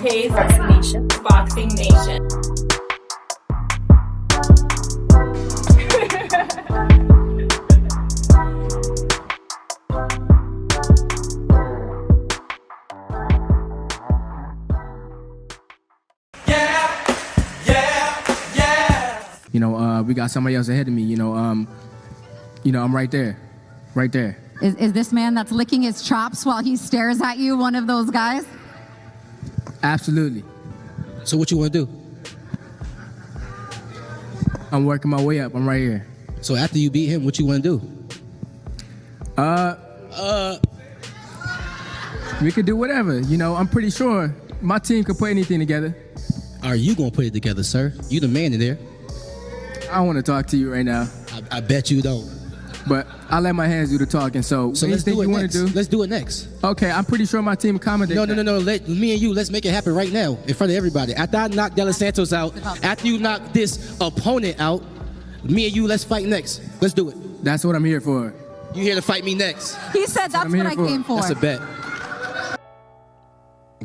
Dante's Boxing Nation. Boxing Nation. We got somebody else ahead of me. I'm right there. Right there. Is this man that's licking his chops while he stares at you one of those guys? Absolutely. So what you want to do? I'm working my way up. I'm right here. So after you beat him, what you want to do? We could do whatever. I'm pretty sure my team could put anything together. Are you going to put it together, sir? You the man in there. I don't want to talk to you right now. I bet you don't. But I let my hands do the talking, so let's anything do it you want next. to do? Let's do it next. Okay, I'm pretty sure my team accommodates. No. Me and you, let's make it happen right now in front of everybody. After I knock De La Santos out, after you knock this opponent out, me and you, let's fight next. Let's do it. That's what I'm here for. You here to fight me next? He said that's what I came for. That's a bet.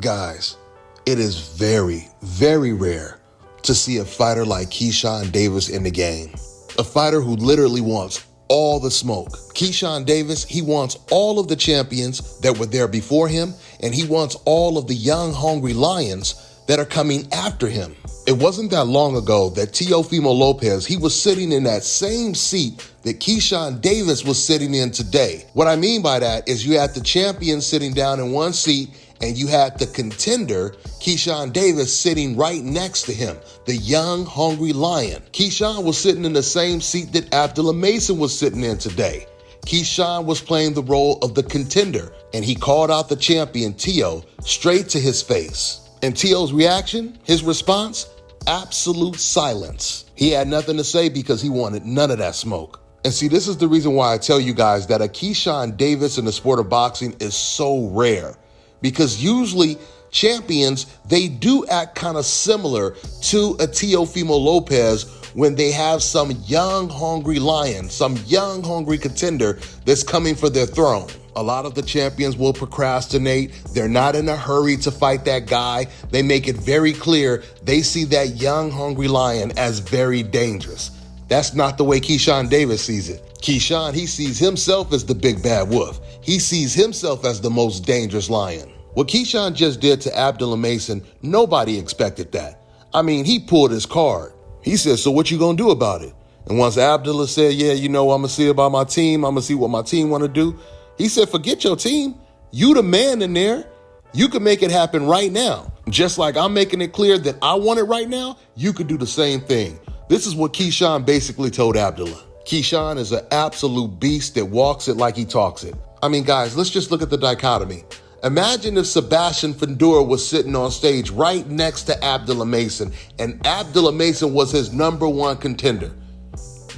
Guys, it is very, very rare to see a fighter like Keyshawn Davis in the game. A fighter who literally wants all the smoke. Keyshawn Davis, he wants all of the champions that were there before him, and he wants all of the young, hungry lions that are coming after him. It wasn't that long ago that Teofimo Lopez, he was sitting in that same seat that Keyshawn Davis was sitting in today. What I mean by that is you had the champion sitting down in one seat, and you had the contender, Keyshawn Davis, sitting right next to him, the young, hungry lion. Keyshawn was sitting in the same seat that Abdullah Mason was sitting in today. Keyshawn was playing the role of the contender, and he called out the champion, Teo, straight to his face. And Teo's reaction, his response, absolute silence. He had nothing to say because he wanted none of that smoke. And see, this is the reason why I tell you guys that a Keyshawn Davis in the sport of boxing is so rare. Because usually champions, they do act kind of similar to a Teofimo Lopez when they have some young, hungry lion, some young, hungry contender that's coming for their throne. A lot of the champions will procrastinate. They're not in a hurry to fight that guy. They make it very clear they see that young, hungry lion as very dangerous. That's not the way Keyshawn Davis sees it. Keyshawn, he sees himself as the big bad wolf. He sees himself as the most dangerous lion. What Keyshawn just did to Abdullah Mason, nobody expected that. I mean, he pulled his card. He said, so what you gonna do about it? And once Abdullah said, yeah, I'm gonna see about my team. I'm gonna see what my team wanna do. He said, forget your team. You the man in there. You can make it happen right now. Just like I'm making it clear that I want it right now, you could do the same thing. This is what Keyshawn basically told Abdullah. Keyshawn is an absolute beast that walks it like he talks it. I mean, guys, let's just look at the dichotomy. Imagine if Sebastian Fundora was sitting on stage right next to Abdullah Mason, and Abdullah Mason was his number one contender.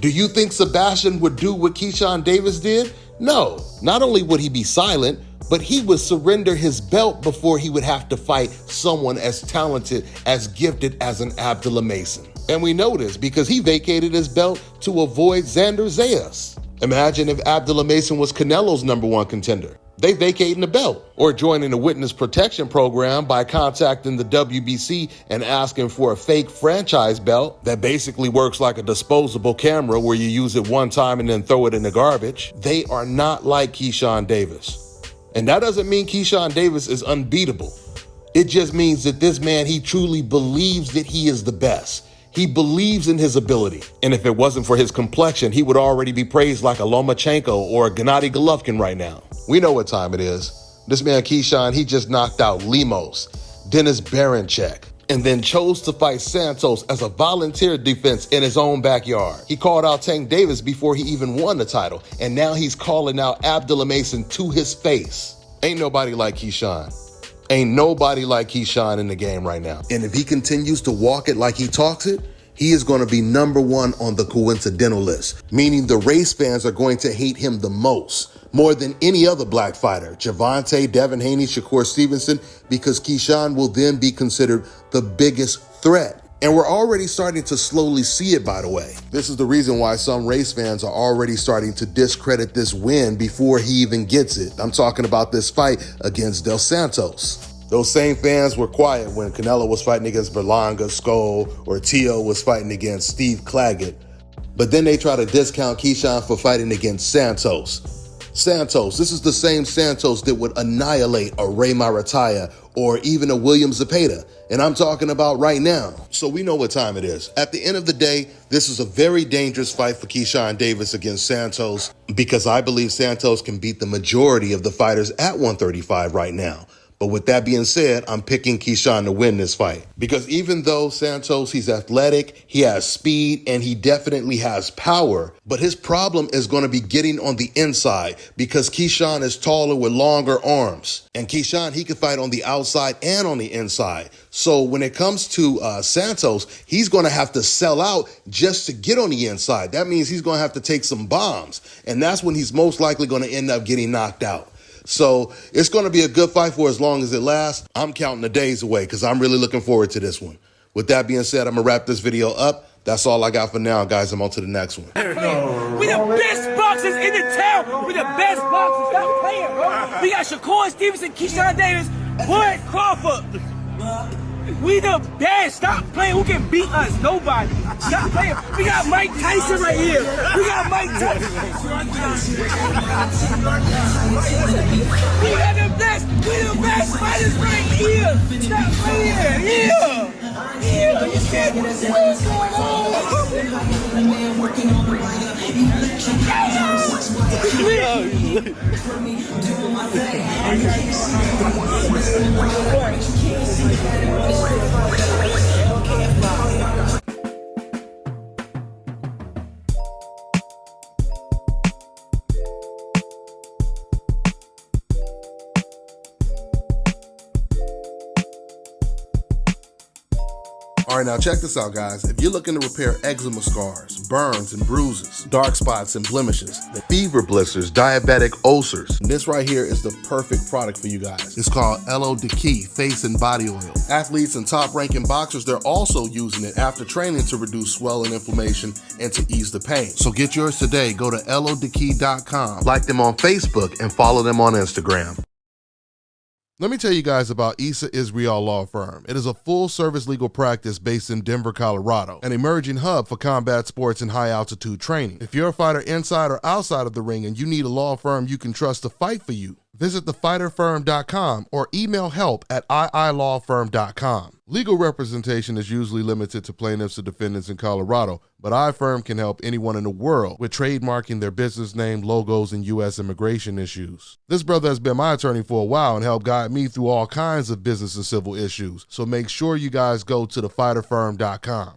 Do you think Sebastian would do what Keyshawn Davis did? No. Not only would he be silent, but he would surrender his belt before he would have to fight someone as talented, as gifted as an Abdullah Mason. And we know this because he vacated his belt to avoid Xander Zayas. Imagine if Abdullah Mason was Canelo's number one contender. They vacating the belt or joining the witness protection program by contacting the WBC and asking for a fake franchise belt that basically works like a disposable camera where you use it one time and then throw it in the garbage. They are not like Keyshawn Davis. And that doesn't mean Keyshawn Davis is unbeatable. It just means that this man, he truly believes that he is the best. He believes in his ability. And if it wasn't for his complexion, he would already be praised like a Lomachenko or a Gennady Golovkin right now. We know what time it is. This man, Keyshawn, he just knocked out Lemos, Dennis Baranchek, and then chose to fight Santos as a volunteer defense in his own backyard. He called out Tank Davis before he even won the title, and now he's calling out Abdullah Mason to his face. Ain't nobody like Keyshawn. Ain't nobody like Keyshawn in the game right now. And if he continues to walk it like he talks it, he is going to be number one on the coincidental list, meaning the race fans are going to hate him the most, more than any other black fighter, Javante, Devin Haney, Shakur Stevenson, because Keyshawn will then be considered the biggest threat. And we're already starting to slowly see it, by the way. This is the reason why some race fans are already starting to discredit this win before he even gets it. I'm talking about this fight against Del Santos. Those same fans were quiet when Canelo was fighting against Berlanga, Skoll, or Tio was fighting against Steve Claggett. But then they try to discount Keyshawn for fighting against Santos. Santos, this is the same Santos that would annihilate a Ray Marataya or even a William Zepeda. And I'm talking about right now. So we know what time it is. At the end of the day, this is a very dangerous fight for Keyshawn Davis against Santos because I believe Santos can beat the majority of the fighters at 135 right now. But with that being said, I'm picking Keyshawn to win this fight. Because even though Santos, he's athletic, he has speed, and he definitely has power, but his problem is going to be getting on the inside because Keyshawn is taller with longer arms. And Keyshawn, he can fight on the outside and on the inside. So when it comes to Santos, he's going to have to sell out just to get on the inside. That means he's going to have to take some bombs. And that's when he's most likely going to end up getting knocked out. So it's going to be a good fight for as long as it lasts. I'm counting the days away because I'm really looking forward to this one. With that being said, I'm going to wrap this video up. That's all I got for now, guys. I'm on to the next one. We the best boxers in the town. We the best boxers. Stop playing, bro. We got Shakur Stevenson, Keyshawn Davis, Bud Crawford. We the best. Stop playing. Who can beat us? Nobody. Stop playing. We got Mike Tyson right here. We got Mike Tyson. We got the best. We the best fighters right here. Stop playing. Yeah. Yeah. You can't do this. What's going All right, now check this out, guys. If you're looking to repair eczema scars, burns and bruises, dark spots and blemishes, fever blisters, diabetic ulcers, this right here is the perfect product for you guys. It's called Elo Key Face and Body Oil. Athletes and top-ranking boxers, they're also using it after training to reduce swelling, inflammation, and to ease the pain. So get yours today. Go to elodekey.com, like them on Facebook, and follow them on Instagram. Let me tell you guys about Issa Israel Law Firm. It is a full-service legal practice based in Denver, Colorado, an emerging hub for combat sports and high-altitude training. If you're a fighter inside or outside of the ring and you need a law firm you can trust to fight for you, visit thefighterfirm.com or email help@iilawfirm.com. Legal representation is usually limited to plaintiffs or defendants in Colorado, but iFirm can help anyone in the world with trademarking their business name, logos, and U.S. immigration issues. This brother has been my attorney for a while and helped guide me through all kinds of business and civil issues, so make sure you guys go to thefighterfirm.com.